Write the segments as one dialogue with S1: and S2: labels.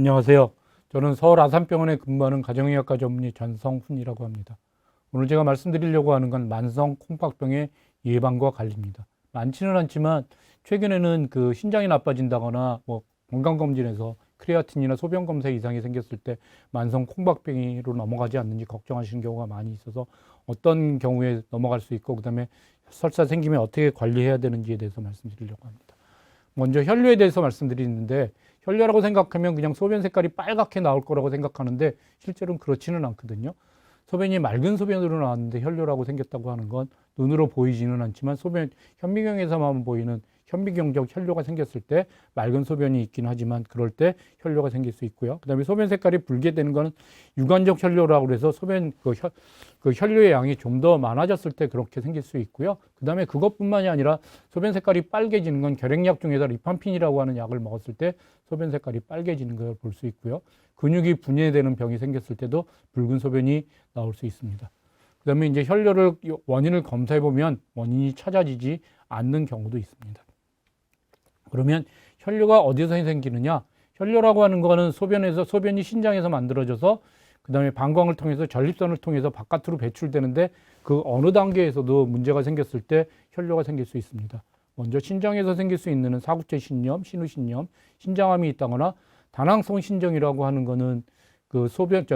S1: 안녕하세요. 저는 서울 아산병원에 근무하는 가정의학과 전문의 전성훈이라고 합니다. 오늘 제가 말씀드리려고 하는 건 만성 콩팥병의 예방과 관리입니다. 많지는 않지만 최근에는 그 신장이 나빠진다거나 건강검진에서 크레아틴이나 소변 검사 이상이 생겼을 때 만성 콩팥병으로 넘어가지 않는지 걱정하시는 경우가 많이 있어서 어떤 경우에 넘어갈 수 있고 그다음에 설사 생기면 어떻게 관리해야 되는지에 대해서 말씀드리려고 합니다. 먼저 혈류에 대해서 말씀드리는데 혈류라고 생각하면 그냥 소변 색깔이 빨갛게 나올 거라고 생각하는데 실제로는 그렇지는 않거든요. 소변이 맑은 소변으로 나왔는데 혈류라고 생겼다고 하는 건 눈으로 보이지는 않지만 소변 현미경에서만 보이는 현미경적 혈류가 생겼을 때 맑은 소변이 있긴 하지만 그럴 때 혈류가 생길 수 있고요. 그다음에 소변 색깔이 붉게 되는 거는 유관적 혈류라고 해서 소변 그 혈류의 양이 좀 더 많아졌을 때 그렇게 생길 수 있고요. 그다음에 그것뿐만이 아니라 소변 색깔이 빨개지는 건 결핵약 중에서 리판핀이라고 하는 약을 먹었을 때 소변 색깔이 빨개지는 걸 볼 수 있고요. 근육이 분해되는 병이 생겼을 때도 붉은 소변이 나올 수 있습니다. 그다음에 이제 혈류를 원인을 검사해 보면 원인이 찾아지지 않는 경우도 있습니다. 그러면 혈류가 어디서 생기느냐? 혈류라고 하는 거는 소변이 신장에서 만들어져서 그다음에 방광을 통해서 전립선을 통해서 바깥으로 배출되는데 그 어느 단계에서도 문제가 생겼을 때 혈류가 생길 수 있습니다. 먼저 신장에서 생길 수 있는 사구체 신염, 신우신염, 신장암이 있다거나 다낭성 신정이라고 하는 거는 그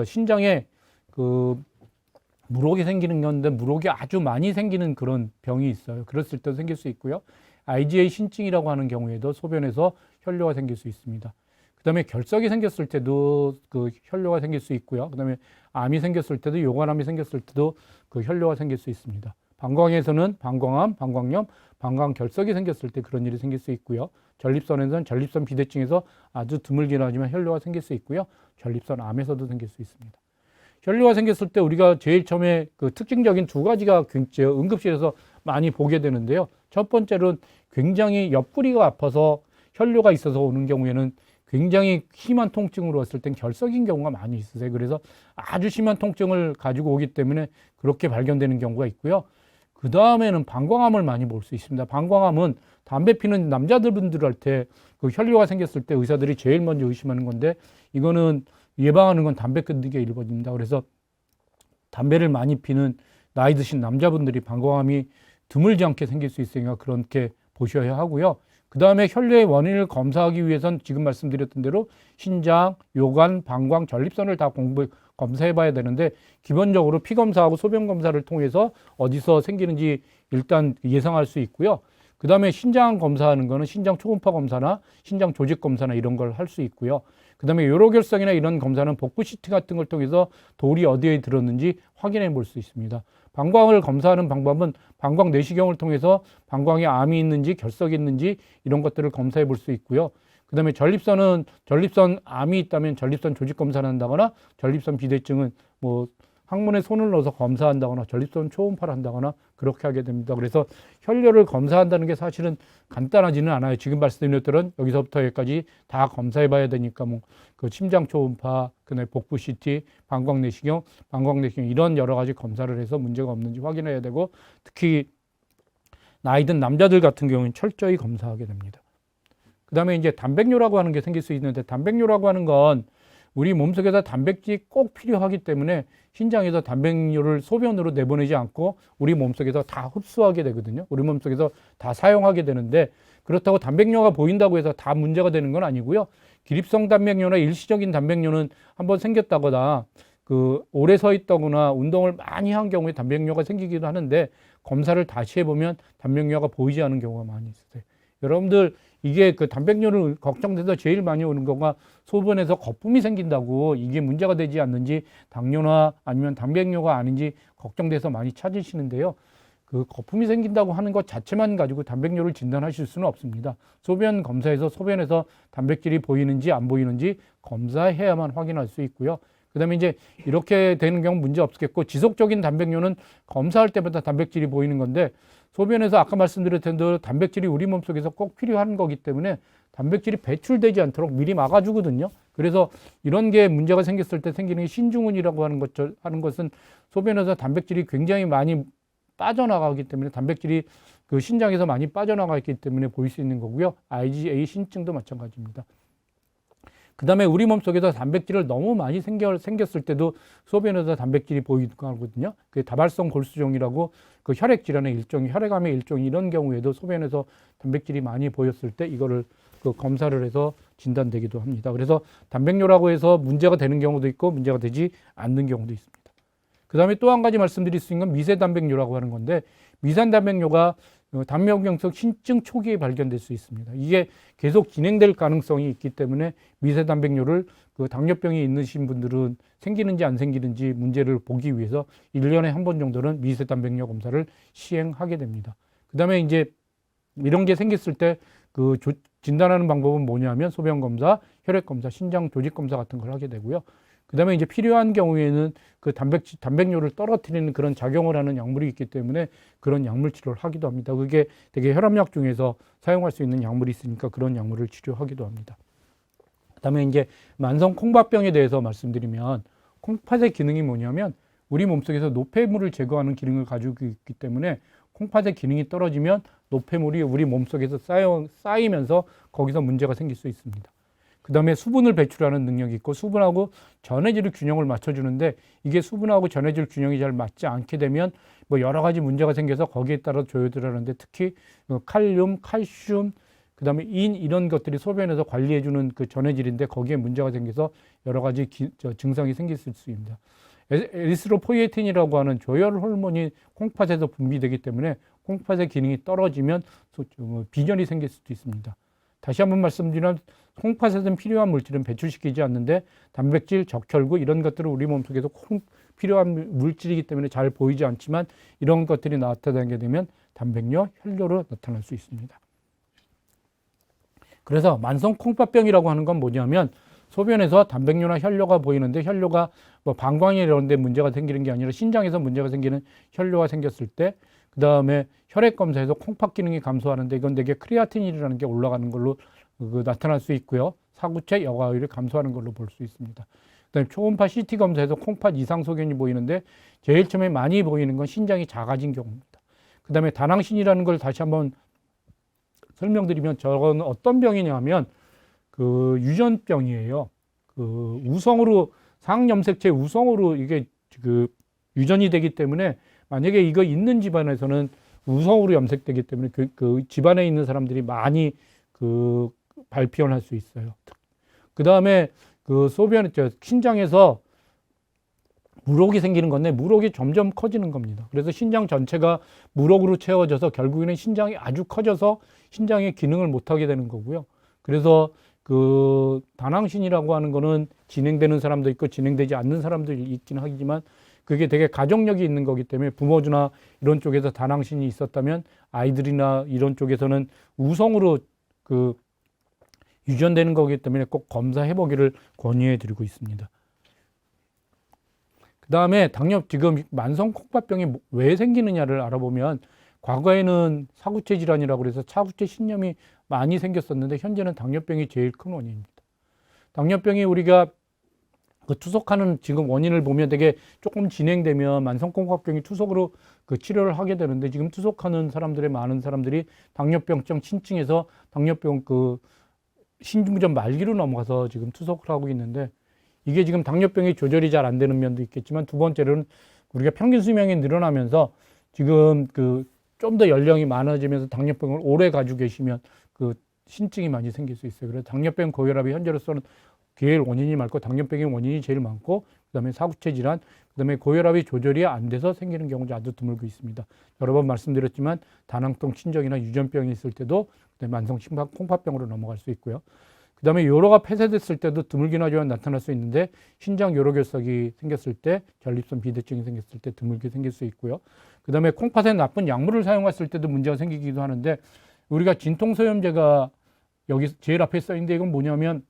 S1: 신장에 그 물혹이 생기는 건데 물혹이 아주 많이 생기는 그런 병이 있어요. 그랬을 때 생길 수 있고요. IgA 신증이라고 하는 경우에도 소변에서 혈류가 생길 수 있습니다. 그다음에 결석이 생겼을 때도 그 혈류가 생길 수 있고요. 그다음에 암이 생겼을 때도 요관암이 생겼을 때도 그 혈류가 생길 수 있습니다. 방광에서는 방광암, 방광염, 방광결석이 생겼을 때 그런 일이 생길 수 있고요. 전립선에서는 전립선 비대증에서 아주 드물긴 하지만 혈류가 생길 수 있고요. 전립선 암에서도 생길 수 있습니다. 혈류가 생겼을 때 우리가 제일 처음에 그 특징적인 두 가지가 응급실에서 많이 보게 되는데요. 첫 번째로는 굉장히 옆구리가 아파서 혈류가 있어서 오는 경우에는 굉장히 심한 통증으로 왔을 땐 결석인 경우가 많이 있으세요. 그래서 아주 심한 통증을 가지고 오기 때문에 그렇게 발견되는 경우가 있고요. 그 다음에는 방광암을 많이 볼 수 있습니다. 방광암은 담배 피는 남자분들한테 그 혈류가 생겼을 때 의사들이 제일 먼저 의심하는 건데 이거는 예방하는 건 담배 끊는 게 1번입니다. 그래서 담배를 많이 피는 나이 드신 남자분들이 방광암이 드물지 않게 생길 수 있으니까 그렇게 보셔야 하고요. 그 다음에 혈류의 원인을 검사하기 위해선 지금 말씀드렸던 대로 신장, 요관, 방광, 전립선을 다 검사해 봐야 되는데 기본적으로 피 검사하고 소변 검사를 통해서 어디서 생기는지 일단 예상할 수 있고요. 그 다음에 신장 검사하는 거는 신장 초음파 검사나 신장 조직 검사나 이런 걸 할 수 있고요. 그 다음에 요로결석이나 이런 검사는 복부 CT 같은 걸 통해서 돌이 어디에 들었는지 확인해 볼 수 있습니다. 방광을 검사하는 방법은 방광 내시경을 통해서 방광에 암이 있는지 결석이 있는지 이런 것들을 검사해 볼 수 있고요. 그 다음에 전립선 암이 있다면 전립선 조직 검사를 한다거나 전립선 비대증은 항문에 손을 넣어서 검사한다거나 전립선 초음파를 한다거나 그렇게 하게 됩니다. 그래서 혈류를 검사한다는 게 사실은 간단하지는 않아요. 지금 말씀드린 것들은 여기서부터 여기까지 다 검사해 봐야 되니까 그 심장 초음파, 그다음에 복부 CT, 방광 내시경 이런 여러 가지 검사를 해서 문제가 없는지 확인해야 되고 특히 나이 든 남자들 같은 경우는 철저히 검사하게 됩니다. 그다음에 이제 단백뇨라고 하는 게 생길 수 있는데 단백뇨라고 하는 건 우리 몸속에서 단백질이 꼭 필요하기 때문에 신장에서 단백뇨를 소변으로 내보내지 않고 우리 몸속에서 다 흡수하게 되거든요. 우리 몸속에서 다 사용하게 되는데 그렇다고 단백뇨가 보인다고 해서 다 문제가 되는 건 아니고요. 기립성 단백뇨나 일시적인 단백뇨는 한번 생겼다거나 오래 서 있다거나 운동을 많이 한 경우에 단백뇨가 생기기도 하는데 검사를 다시 해보면 단백뇨가 보이지 않는 경우가 많이 있어요. 여러분들 이게 그 단백뇨를 걱정돼서 제일 많이 오는 거가 소변에서 거품이 생긴다고 이게 문제가 되지 않는지 당뇨나 아니면 단백뇨가 아닌지 걱정돼서 많이 찾으시는데요. 그 거품이 생긴다고 하는 것 자체만 가지고 단백뇨를 진단하실 수는 없습니다. 소변 검사에서 소변에서 단백질이 보이는지 안 보이는지 검사해야만 확인할 수 있고요. 그다음에 이제 이렇게 되는 경우 문제 없겠고 지속적인 단백뇨는 검사할 때마다 단백질이 보이는 건데 소변에서 아까 말씀드렸던 대로 단백질이 우리 몸속에서 꼭 필요한 거기 때문에 단백질이 배출되지 않도록 미리 막아주거든요. 그래서 이런 게 문제가 생겼을 때 생기는 게 신중훈이라고 하는 것은 소변에서 단백질이 굉장히 많이 빠져나가기 때문에 단백질이 그 신장에서 많이 빠져나가 있기 때문에 보일 수 있는 거고요. IgA 신증도 마찬가지입니다. 그다음에 우리 몸속에서 단백질을 너무 많이 생겼을 때도 소변에서 단백질이 보이거든요. 그 다발성 골수종이라고 그 혈액 질환의 일종이, 혈액암의 일종이, 이런 경우에도 소변에서 단백질이 많이 보였을 때 이거를 그 검사를 해서 진단되기도 합니다. 그래서 단백뇨라고 해서 문제가 되는 경우도 있고 문제가 되지 않는 경우도 있습니다. 그다음에 또 한 가지 말씀드릴 수 있는 건 미세단백뇨라고 하는 건데, 미세단백뇨가 당뇨경색 신증 초기에 발견될 수 있습니다. 이게 계속 진행될 가능성이 있기 때문에 미세단백뇨를 그 당뇨병이 있으신 분들은 생기는지 안 생기는지 문제를 보기 위해서 1년에 한 번 정도는 미세단백뇨 검사를 시행하게 됩니다. 그다음에 이제 이런 게 생겼을 때 그 진단하는 방법은 뭐냐면 소변 검사, 혈액 검사, 신장 조직 검사 같은 걸 하게 되고요. 그다음에 이제 필요한 경우에는 그 단백뇨를 떨어뜨리는 그런 작용을 하는 약물이 있기 때문에 그런 약물 치료를 하기도 합니다. 그게 되게 혈압약 중에서 사용할 수 있는 약물이 있으니까 그런 약물을 치료하기도 합니다. 그다음에 이제 만성 콩팥병에 대해서 말씀드리면, 콩팥의 기능이 뭐냐면 우리 몸속에서 노폐물을 제거하는 기능을 가지고 있기 때문에 콩팥의 기능이 떨어지면 노폐물이 우리 몸속에서 쌓이면서 거기서 문제가 생길 수 있습니다. 그 다음에 수분을 배출하는 능력이 있고, 수분하고 전해질의 균형을 맞춰주는데, 이게 수분하고 전해질 균형이 잘 맞지 않게 되면 뭐 여러 가지 문제가 생겨서 거기에 따라 조절을 하는데, 특히 칼륨, 칼슘, 그 다음에 인, 이런 것들이 소변에서 관리해주는 그 전해질인데 거기에 문제가 생겨서 여러 가지 증상이 생길 수 있습니다. 에리스로포이에틴이라고 하는 조혈 호르몬이 콩팥에서 분비되기 때문에 콩팥의 기능이 떨어지면 비전이 생길 수도 있습니다. 다시 한번 말씀드리면 콩팥에서는 필요한 물질은 배출시키지 않는데 단백질, 적혈구 이런 것들은 우리 몸속에서 필요한 물질이기 때문에 잘 보이지 않지만 이런 것들이 나타나게 되면 단백뇨, 혈뇨로 나타날 수 있습니다. 그래서 만성 콩팥병이라고 하는 건 뭐냐면 소변에서 단백뇨나 혈뇨가 보이는데, 혈뇨가 뭐 방광이 이런 데 문제가 생기는 게 아니라 신장에서 문제가 생기는 혈뇨가 생겼을 때, 그 다음에 혈액 검사에서 콩팥 기능이 감소하는데 이건 되게 크레아틴이라는 게 올라가는 걸로 나타날 수 있고요. 사구체 여과율이 감소하는 걸로 볼 수 있습니다. 그다음에 초음파 CT 검사에서 콩팥 이상 소견이 보이는데 제일 처음에 많이 보이는 건 신장이 작아진 경우입니다. 그다음에 다낭신이라는 걸 다시 한번 설명드리면, 저건 어떤 병이냐면 그 유전병이에요. 그 우성으로, 상염색체 우성으로 이게 그 유전이 되기 때문에 만약에 이거 있는 집안에서는 우성으로 염색되기 때문에 그 집안에 있는 사람들이 많이 그 발병할 수 있어요. 그 다음에 그 신장에서 물혹이 생기는 건데 물혹이 점점 커지는 겁니다. 그래서 신장 전체가 물혹으로 채워져서 결국에는 신장이 아주 커져서 신장의 기능을 못하게 되는 거고요. 그래서 그 다낭신이라고 하는 거는 진행되는 사람도 있고 진행되지 않는 사람도 있긴 하지만 그게 되게 가족력이 있는 거기 때문에 부모주나 이런 쪽에서 다낭신이 있었다면 아이들이나 이런 쪽에서는 우성으로 그 유전되는 거기 때문에 꼭 검사해 보기를 권유해 드리고 있습니다. 그 다음에 지금 만성 콩팥병이 왜 생기느냐를 알아보면, 과거에는 사구체 질환이라고 그래서 차구체 신염이 많이 생겼었는데 현재는 당뇨병이 제일 큰 원인입니다. 당뇨병이 우리가 그 투석하는 지금 원인을 보면 되게 조금 진행되면 만성 콩팥병이 투석으로 그 치료를 하게 되는데, 지금 투석하는 많은 사람들이 당뇨병증 신증에서 당뇨병 그 신중전 말기로 넘어가서 지금 투석을 하고 있는데, 이게 지금 당뇨병이 조절이 잘 안 되는 면도 있겠지만, 두 번째로는 우리가 평균 수명이 늘어나면서 지금 그 좀 더 연령이 많아지면서 당뇨병을 오래 가지고 계시면 그 신증이 많이 생길 수 있어요. 그래서 당뇨병, 고혈압이 현재로서는 제일 원인이 많고, 당뇨병의 원인이 제일 많고, 그다음에 사구체 질환, 그다음에 고혈압이 조절이 안 돼서 생기는 경우가 아주 드물고 있습니다. 여러 번 말씀드렸지만 다낭성 친정이나 유전병이 있을 때도 만성 콩팥병으로 넘어갈 수 있고요. 그다음에 요로가 폐쇄됐을 때도 드물긴 하지만 나타날 수 있는데, 신장 요로결석이 생겼을 때, 전립선 비대증이 생겼을 때 드물게 생길 수 있고요. 그다음에 콩팥에 나쁜 약물을 사용했을 때도 문제가 생기기도 하는데, 우리가 진통소염제가 여기 제일 앞에 써 있는데, 이건 뭐냐면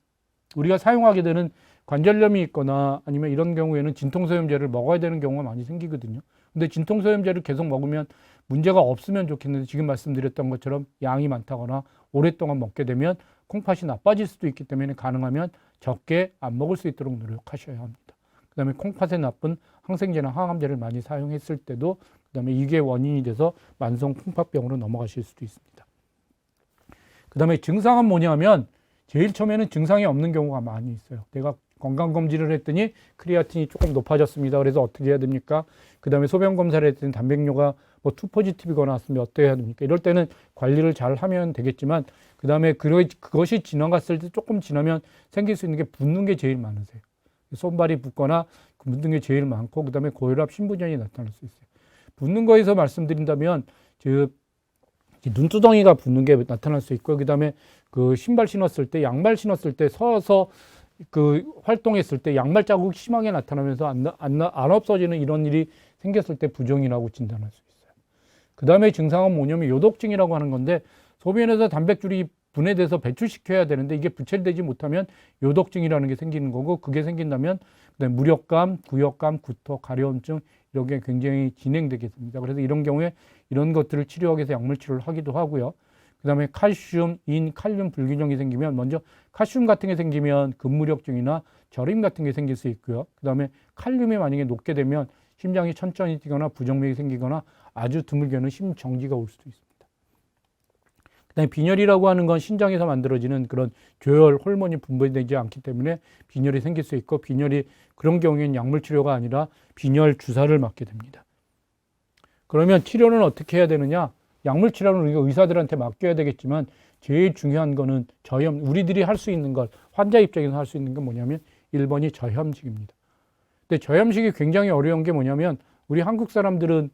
S1: 우리가 사용하게 되는 관절염이 있거나 아니면 이런 경우에는 진통소염제를 먹어야 되는 경우가 많이 생기거든요. 근데 진통소염제를 계속 먹으면 문제가 없으면 좋겠는데, 지금 말씀드렸던 것처럼 양이 많다거나 오랫동안 먹게 되면 콩팥이 나빠질 수도 있기 때문에 가능하면 적게 안 먹을 수 있도록 노력하셔야 합니다. 그 다음에 콩팥에 나쁜 항생제나 항암제를 많이 사용했을 때도, 그 다음에 이게 원인이 돼서 만성 콩팥병으로 넘어가실 수도 있습니다. 그 다음에 증상은 뭐냐면, 제일 처음에는 증상이 없는 경우가 많이 있어요. 내가 건강검진을 했더니 크리아틴이 조금 높아졌습니다. 그래서 어떻게 해야 됩니까? 그 다음에 소변검사를 했더니 단백뇨가 뭐 투 포지티브가 나왔으면 어떻게 해야 됩니까? 이럴 때는 관리를 잘 하면 되겠지만, 그 다음에 그것이 지나갔을 때 조금 지나면 생길 수 있는 게 붓는 게 제일 많으세요. 손발이 붓거나 붓는 게 제일 많고, 그 다음에 고혈압, 신부전이 나타날 수 있어요. 붓는 거에서 말씀드린다면, 눈두덩이가 붓는 게 나타날 수 있고요. 그 다음에 그 신발 신었을 때, 양말 신었을 때 서서 그 활동했을 때 양말 자국이 심하게 나타나면서 안 없어지는 이런 일이 생겼을 때 부종이라고 진단할 수 있어요. 그 다음에 증상은 뭐냐면 요독증이라고 하는 건데, 소변에서 단백질이 분해돼서 배출시켜야 되는데 이게 분출되지 못하면 요독증이라는 게 생기는 거고, 그게 생긴다면 그다음에 무력감, 구역감, 구토, 가려움증 이런 게 굉장히 진행되겠습니다. 그래서 이런 경우에 이런 것들을 치료하기 위해서 약물 치료를 하기도 하고요. 그 다음에 칼슘, 인, 칼륨 불균형이 생기면 먼저 칼슘 같은 게 생기면 근무력증이나 저림 같은 게 생길 수 있고요. 그 다음에 칼륨이 만약에 높게 되면 심장이 천천히 뛰거나 부정맥이 생기거나 아주 드물게는 심정지가 올 수도 있습니다. 그다음에 빈혈이라고 하는 건 신장에서 만들어지는 그런 조혈 호르몬이 분비되지 않기 때문에 빈혈이 생길 수 있고, 빈혈이 그런 경우에는 약물 치료가 아니라 빈혈 주사를 맞게 됩니다. 그러면 치료는 어떻게 해야 되느냐? 약물 치료는 우리가 의사들한테 맡겨야 되겠지만 제일 중요한 거는 우리들이 할 수 있는 걸, 환자 입장에서 할 수 있는 건 뭐냐면 1번이 저염식입니다. 근데 저염식이 굉장히 어려운 게 뭐냐면, 우리 한국 사람들은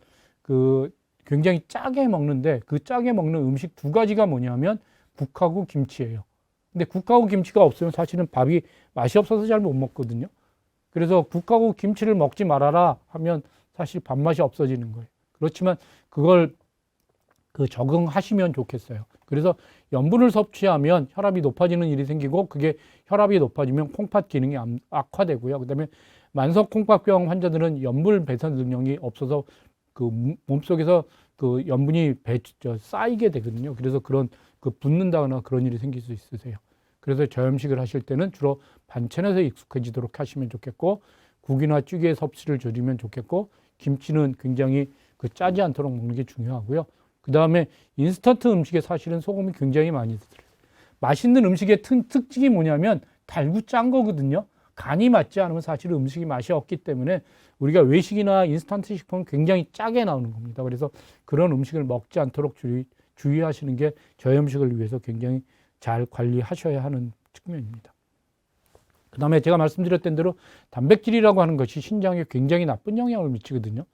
S1: 굉장히 짜게 먹는데, 그 짜게 먹는 음식 두 가지가 뭐냐면 국하고 김치예요. 근데 국하고 김치가 없으면 사실은 밥이 맛이 없어서 잘 못 먹거든요. 그래서 국하고 김치를 먹지 말아라 하면 사실 밥맛이 없어지는 거예요. 그렇지만 그걸 적응하시면 좋겠어요. 그래서 염분을 섭취하면 혈압이 높아지는 일이 생기고, 그게 혈압이 높아지면 콩팥 기능이 악화되고요. 그다음에 만성 콩팥병 환자들은 염분 배선 능력이 없어서 그 몸속에서 그 염분이 쌓이게 되거든요. 그래서 그런 붓는다거나 그런 일이 생길 수 있으세요. 그래서 저염식을 하실 때는 주로 반찬에서 익숙해지도록 하시면 좋겠고, 국이나 찌개 섭취를 줄이면 좋겠고, 김치는 굉장히 짜지 않도록 먹는 게 중요하고요. 그 다음에 인스턴트 음식에 사실은 소금이 굉장히 많이 들어요. 맛있는 음식의 특징이 뭐냐면 달고 짠 거거든요. 간이 맞지 않으면 사실 음식이 맛이 없기 때문에 우리가 외식이나 인스턴트 식품은 굉장히 짜게 나오는 겁니다. 그래서 그런 음식을 먹지 않도록 주의하시는 게 저염식을 위해서 굉장히 잘 관리하셔야 하는 측면입니다. 그 다음에 제가 말씀드렸던 대로 단백질이라고 하는 것이 신장에 굉장히 나쁜 영향을 미치거든요.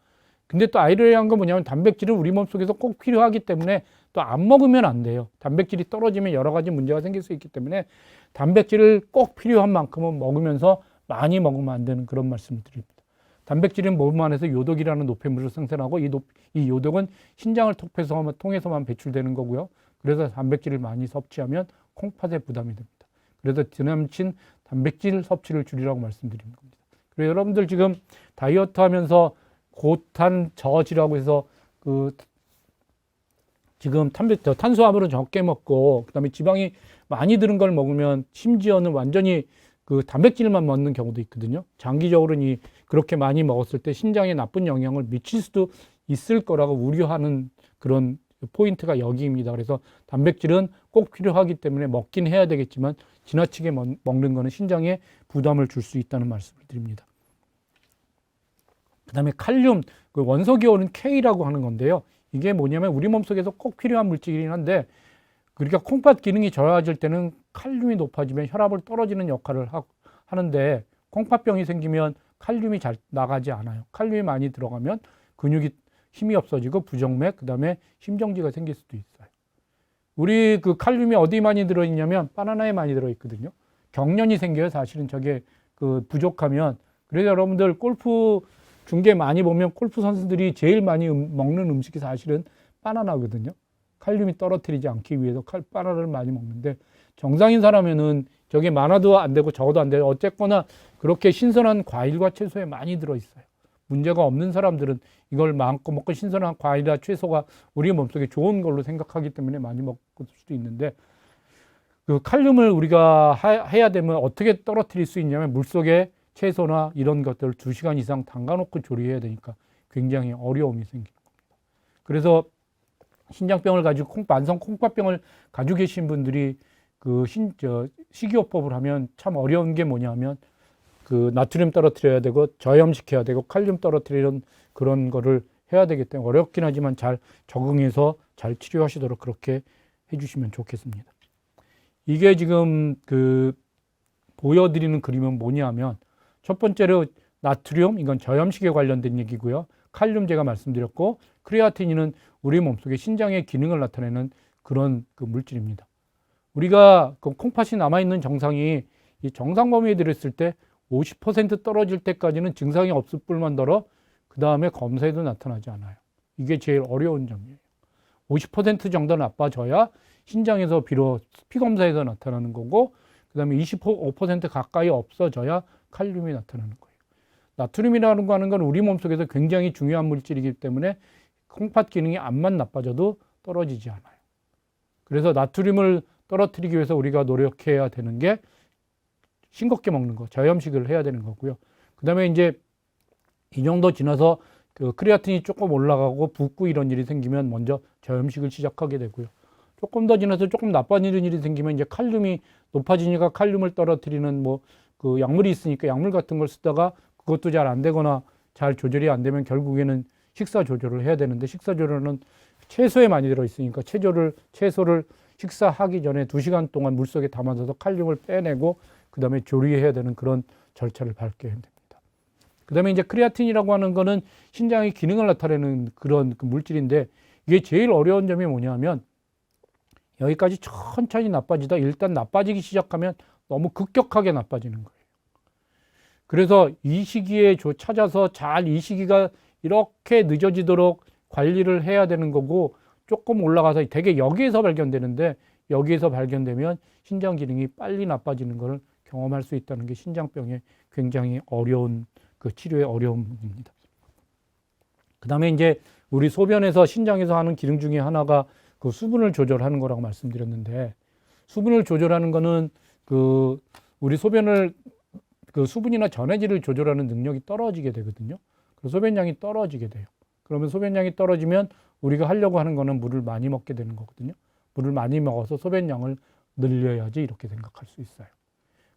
S1: 근데 또 아이러니한 건 뭐냐면, 단백질은 우리 몸속에서 꼭 필요하기 때문에 또 안 먹으면 안 돼요. 단백질이 떨어지면 여러 가지 문제가 생길 수 있기 때문에 단백질을 꼭 필요한 만큼은 먹으면서 많이 먹으면 안 되는 그런 말씀을 드립니다. 단백질은 몸 안에서 요독이라는 노폐물을 생산하고, 이 요독은 신장을 통해서만 배출되는 거고요. 그래서 단백질을 많이 섭취하면 콩팥에 부담이 됩니다. 그래서 지나친 단백질 섭취를 줄이라고 말씀드리는 겁니다. 그래서 여러분들 지금 다이어트 하면서 고탄 저지라고 해서 지금 탄수화물은 적게 먹고, 그다음에 지방이 많이 들은 걸 먹으면 심지어는 완전히 단백질만 먹는 경우도 있거든요. 장기적으로는 그렇게 많이 먹었을 때 신장에 나쁜 영향을 미칠 수도 있을 거라고 우려하는 그런 포인트가 여기입니다. 그래서 단백질은 꼭 필요하기 때문에 먹긴 해야 되겠지만 지나치게 먹는 거는 신장에 부담을 줄 수 있다는 말씀을 드립니다. 그 다음에 칼륨, 원소 기호는 K라고 하는 건데요. 이게 뭐냐면 우리 몸속에서 꼭 필요한 물질이긴 한데, 그러니까 콩팥 기능이 저하질 때는 칼륨이 높아지면 혈압을 떨어지는 역할을 하는데, 콩팥병이 생기면 칼륨이 잘 나가지 않아요. 칼륨이 많이 들어가면 근육이 힘이 없어지고 부정맥, 그 다음에 심정지가 생길 수도 있어요. 우리 칼륨이 어디 많이 들어있냐면 바나나에 많이 들어있거든요. 경련이 생겨요. 사실은 저게 부족하면. 그래서 여러분들 골프 중계 많이 보면 골프 선수들이 제일 많이 먹는 음식이 사실은 바나나거든요. 칼륨이 떨어뜨리지 않기 위해서 바나나를 많이 먹는데, 정상인 사람에는 저게 많아도 안 되고 적어도 안 돼요. 어쨌거나 그렇게 신선한 과일과 채소에 많이 들어있어요. 문제가 없는 사람들은 이걸 마음껏 먹고 신선한 과일이나 채소가 우리 몸속에 좋은 걸로 생각하기 때문에 많이 먹을 수도 있는데, 칼륨을 우리가 해야 되면 어떻게 떨어뜨릴 수 있냐면, 물속에 채소나 이런 것들을 2시간 이상 담가놓고 조리해야 되니까 굉장히 어려움이 생기는 겁니다. 그래서 신장병을 가지고 만성 콩팥병을 가지고 계신 분들이 식이요법을 하면 참 어려운 게 뭐냐면 그 나트륨 떨어뜨려야 되고 저염시켜야 되고 칼륨 떨어뜨리는 그런 거를 해야 되기 때문에 어렵긴 하지만 잘 적응해서 잘 치료하시도록 그렇게 해주시면 좋겠습니다. 이게 지금 보여드리는 그림은 뭐냐면 첫 번째로 나트륨, 이건 저염식에 관련된 얘기고요. 칼륨 제가 말씀드렸고, 크레아틴인은 우리 몸속에 신장의 기능을 나타내는 그런 물질입니다. 우리가 콩팥이 남아있는 정상이 이 정상 범위에 들었을 때 50% 떨어질 때까지는 증상이 없을 뿐만더러 그 다음에 검사에도 나타나지 않아요. 이게 제일 어려운 점이에요. 50% 정도 나빠져야 신장에서 비록 피검사에서 나타나는 거고, 그 다음에 25% 가까이 없어져야 칼륨이 나타나는 거예요. 나트륨이라는 거 하는 건 우리 몸속에서 굉장히 중요한 물질이기 때문에 콩팥 기능이 암만 나빠져도 떨어지지 않아요. 그래서 나트륨을 떨어뜨리기 위해서 우리가 노력해야 되는 게 싱겁게 먹는 거, 저염식을 해야 되는 거고요. 그 다음에 이제 이 정도 지나서 크레아틴이 조금 올라가고 붓고 이런 일이 생기면 먼저 저염식을 시작하게 되고요. 조금 더 지나서 조금 나빠지는 일이 생기면 이제 칼륨이 높아지니까 칼륨을 떨어뜨리는 약물이 있으니까 약물 같은 걸 쓰다가 그것도 잘 안 되거나 잘 조절이 안 되면 결국에는 식사 조절을 해야 되는데, 식사 조절은 채소에 많이 들어있으니까 채소를 식사하기 전에 2시간 동안 물속에 담아서 칼륨을 빼내고 그 다음에 조리해야 되는 그런 절차를 밟게 됩니다. 그 다음에 이제 크레아틴이라고 하는 거는 신장의 기능을 나타내는 그런 물질인데, 이게 제일 어려운 점이 뭐냐면 여기까지 천천히 나빠지다 일단 나빠지기 시작하면 너무 급격하게 나빠지는 거예요. 그래서 이 시기에 찾아서 잘 이 시기가 이렇게 늦어지도록 관리를 해야 되는 거고, 조금 올라가서 되게 여기에서 발견되는데, 여기에서 발견되면 신장 기능이 빨리 나빠지는 것을 경험할 수 있다는 게 신장병의 굉장히 어려운 치료의 어려움입니다. 그 다음에 이제 우리 소변에서 신장에서 하는 기능 중에 하나가 수분을 조절하는 거라고 말씀드렸는데, 수분을 조절하는 거는 우리 소변을 수분이나 전해질을 조절하는 능력이 떨어지게 되거든요. 그래서 소변량이 떨어지게 돼요. 그러면 소변량이 떨어지면 우리가 하려고 하는 거는 물을 많이 먹게 되는 거거든요. 물을 많이 먹어서 소변량을 늘려야지 이렇게 생각할 수 있어요.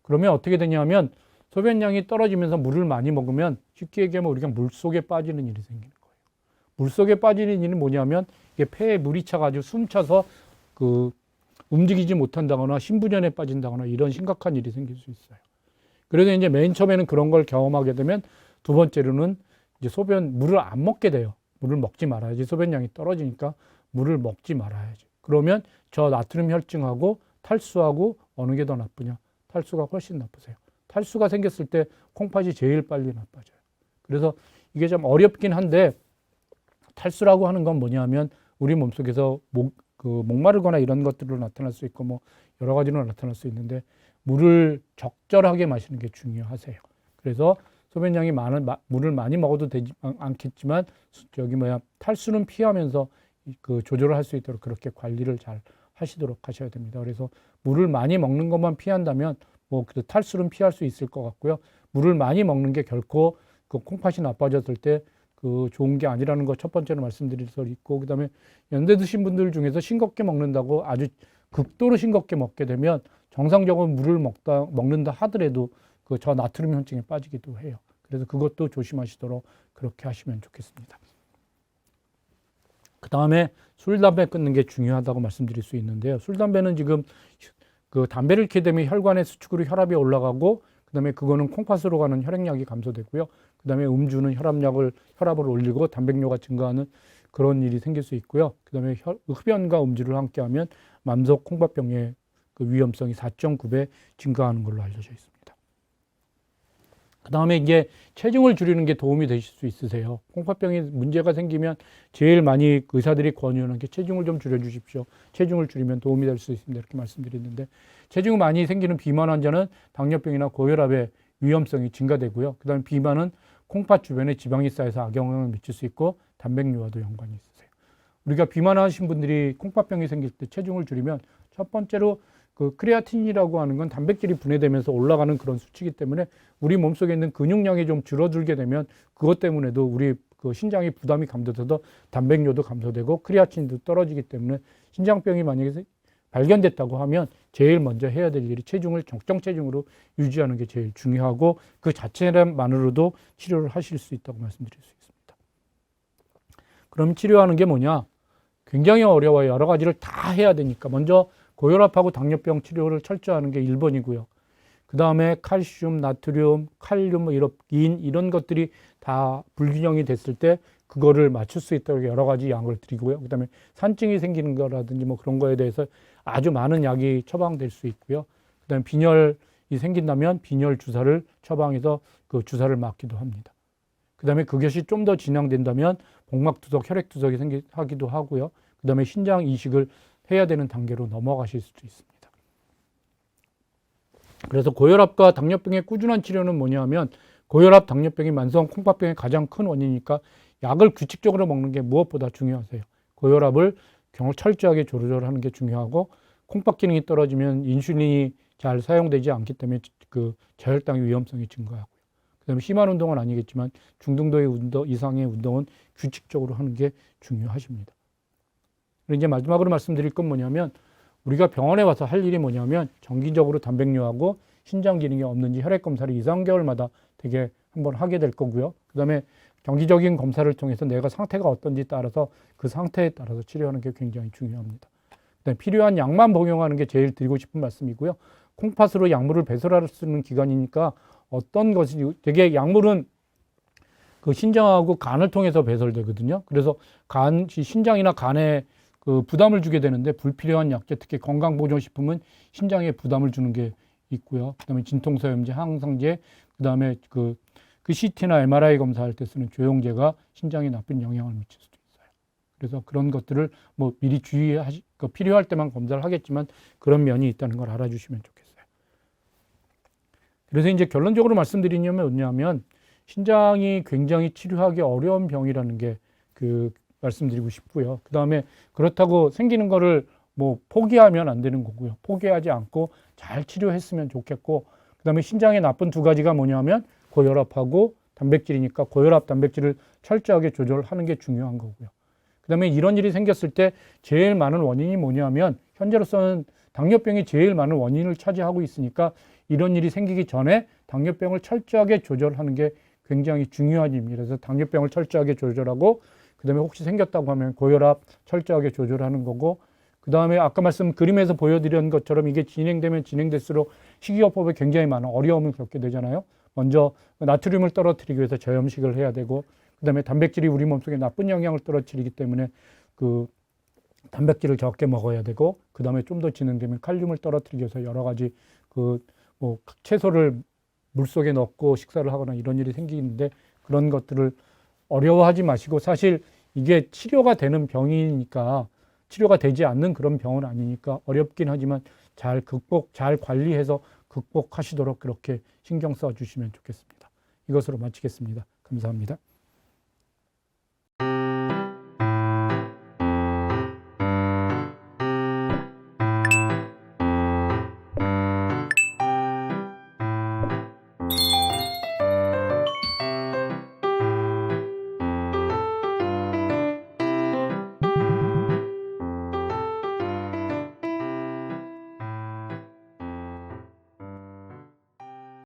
S1: 그러면 어떻게 되냐면 소변량이 떨어지면서 물을 많이 먹으면 쉽게 얘기하면 우리가 물속에 빠지는 일이 생기는 거예요. 물속에 빠지는 일은 뭐냐면 이게 폐에 물이 차가지고 숨차서 움직이지 못한다거나 심부전에 빠진다거나 이런 심각한 일이 생길 수 있어요. 그래서 이제 맨 처음에는 그런 걸 경험하게 되면 두 번째로는 이제 물을 안 먹게 돼요. 물을 먹지 말아야지. 소변량이 떨어지니까 물을 먹지 말아야지. 그러면 저 나트륨 혈증하고 탈수하고 어느 게 더 나쁘냐? 탈수가 훨씬 나쁘세요. 탈수가 생겼을 때 콩팥이 제일 빨리 나빠져요. 그래서 이게 좀 어렵긴 한데, 탈수라고 하는 건 뭐냐면 우리 몸속에서 목마르거나 이런 것들로 나타날 수 있고 여러 가지로 나타날 수 있는데, 물을 적절하게 마시는 게 중요하세요. 그래서 소변량이 많은 물을 많이 먹어도 되지 않겠지만 탈수는 피하면서 조절을 할 수 있도록 그렇게 관리를 잘 하시도록 하셔야 됩니다. 그래서 물을 많이 먹는 것만 피한다면 탈수는 피할 수 있을 것 같고요. 물을 많이 먹는 게 결코 콩팥이 나빠졌을 때 좋은 게 아니라는 거 첫 번째로 말씀드릴 수 있고, 그 다음에 연세 드신 분들 중에서 싱겁게 먹는다고 아주 극도로 싱겁게 먹게 되면 정상적으로 물을 먹는다 하더라도 저 나트륨 혈증에 빠지기도 해요. 그래서 그것도 조심하시도록 그렇게 하시면 좋겠습니다. 그 다음에 술, 담배 끊는 게 중요하다고 말씀드릴 수 있는데요. 술, 담배는 지금 담배를 피게 되면 혈관의 수축으로 혈압이 올라가고, 그 다음에 그거는 콩팥으로 가는 혈액량이 감소되고요. 그 다음에 음주는 혈압을 올리고 단백뇨가 증가하는 그런 일이 생길 수 있고요. 그 다음에 흡연과 음주를 함께 하면 만성 콩팥병의 위험성이 4.9배 증가하는 걸로 알려져 있습니다. 그 다음에 이제 체중을 줄이는 게 도움이 되실 수 있으세요. 콩팥병에 문제가 생기면 제일 많이 의사들이 권유하는 게 체중을 좀 줄여주십시오. 체중을 줄이면 도움이 될 수 있습니다. 이렇게 말씀드렸는데, 체중이 많이 생기는 비만 환자는 당뇨병이나 고혈압의 위험성이 증가되고요. 그 다음에 비만은 콩팥 주변에 지방이 쌓여서 악영향을 미칠 수 있고 단백뇨와도 연관이 있으세요. 우리가 비만하신 분들이 콩팥병이 생길 때 체중을 줄이면 첫 번째로 크레아틴이라고 하는 건 단백질이 분해되면서 올라가는 그런 수치이기 때문에 우리 몸속에 있는 근육량이 좀 줄어들게 되면 그것 때문에도 우리 신장의 부담이 감소돼서 단백뇨도 감소되고 크레아틴도 떨어지기 때문에 신장병이 만약에 발견됐다고 하면 제일 먼저 해야 될 일이 체중을 적정 체중으로 유지하는 게 제일 중요하고 그 자체만으로도 치료를 하실 수 있다고 말씀드릴 수 있습니다. 그럼 치료하는 게 뭐냐? 굉장히 어려워요. 여러 가지를 다 해야 되니까 먼저 고혈압하고 당뇨병 치료를 철저하는 게 1번이고요. 그 다음에 칼슘, 나트륨, 칼륨, 이런 것들이 다 불균형이 됐을 때 그거를 맞출 수 있도록 여러 가지 약을 드리고요. 그 다음에 산증이 생기는 거라든지 뭐 그런 거에 대해서 아주 많은 약이 처방될 수 있고요. 그 다음에 빈혈이 생긴다면 빈혈 주사를 처방해서 그 주사를 맞기도 합니다. 그 다음에 그것이 좀 더 진행된다면 복막투석, 혈액투석이 하기도 하고요. 그 다음에 신장 이식을 해야 되는 단계로 넘어가실 수도 있습니다. 그래서 고혈압과 당뇨병의 꾸준한 치료는 뭐냐면 고혈압, 당뇨병이 만성 콩팥병의 가장 큰 원인이니까 약을 규칙적으로 먹는 게 무엇보다 중요하세요. 고혈압을 철저하게 조절하는 게 중요하고 콩팥 기능이 떨어지면 인슐린이 잘 사용되지 않기 때문에 그 저혈당의 위험성이 증가하고요. 그다음에 심한 운동은 아니겠지만 중등도의 운동 이상의 운동은 규칙적으로 하는 게 중요하십니다. 그리고 이제 마지막으로 말씀드릴 건 뭐냐면 우리가 병원에 와서 할 일이 뭐냐면 정기적으로 단백뇨하고 신장 기능이 없는지 혈액 검사를 2, 3개월마다 되게 한번 하게 될 거고요. 그다음에 정기적인 검사를 통해서 내가 상태가 어떤지 따라서 그 상태에 따라서 치료하는 게 굉장히 중요합니다. 그다음에 필요한 약만 복용하는 게 제일 드리고 싶은 말씀이고요. 콩팥으로 약물을 배설할 수 있는 기관이니까 어떤 것이 되게 약물은 그 신장하고 간을 통해서 배설되거든요. 그래서 신장이나 간에 그 부담을 주게 되는데 불필요한 약제, 특히 건강보조식품은 신장에 부담을 주는 게 있고요. 그다음에 진통소염제, 항상제, 그다음에 그 CT나 MRI 검사할 때 쓰는 조영제가 신장에 나쁜 영향을 미칠 수도 있어요. 그래서 그런 것들을 뭐 미리 필요할 때만 검사를 하겠지만 그런 면이 있다는 걸 알아주시면 좋겠어요. 그래서 이제 결론적으로 말씀드리냐면 뭐냐면 신장이 굉장히 치료하기 어려운 병이라는 게 말씀드리고 싶고요. 그 다음에 그렇다고 생기는 거를 뭐 포기하면 안 되는 거고요. 포기하지 않고 잘 치료했으면 좋겠고, 그 다음에 신장에 나쁜 두 가지가 뭐냐면 고혈압하고 단백질이니까 고혈압, 단백질을 철저하게 조절하는 게 중요한 거고요. 그 다음에 이런 일이 생겼을 때 제일 많은 원인이 뭐냐면 현재로서는 당뇨병이 제일 많은 원인을 차지하고 있으니까 이런 일이 생기기 전에 당뇨병을 철저하게 조절하는 게 굉장히 중요한 일입니다. 그래서 당뇨병을 철저하게 조절하고 그 다음에 혹시 생겼다고 하면 고혈압 철저하게 조절하는 거고, 그 다음에 아까 그림에서 보여드린 것처럼 이게 진행되면 진행될수록 식이요법에 굉장히 많은 어려움을 겪게 되잖아요. 먼저 나트륨을 떨어뜨리기 위해서 저염식을 해야 되고, 그 다음에 단백질이 우리 몸속에 나쁜 영향을 떨어뜨리기 때문에 그 단백질을 적게 먹어야 되고, 그 다음에 좀 더 진행되면 칼륨을 떨어뜨리기 위해서 여러 가지 뭐 채소를 물속에 넣고 식사를 하거나 이런 일이 생기는데, 그런 것들을 어려워하지 마시고, 사실 이게 치료가 되는 병이니까 치료가 되지 않는 그런 병은 아니니까 어렵긴 하지만 잘 관리해서 극복하시도록 그렇게 신경 써 주시면 좋겠습니다. 이것으로 마치겠습니다. 감사합니다.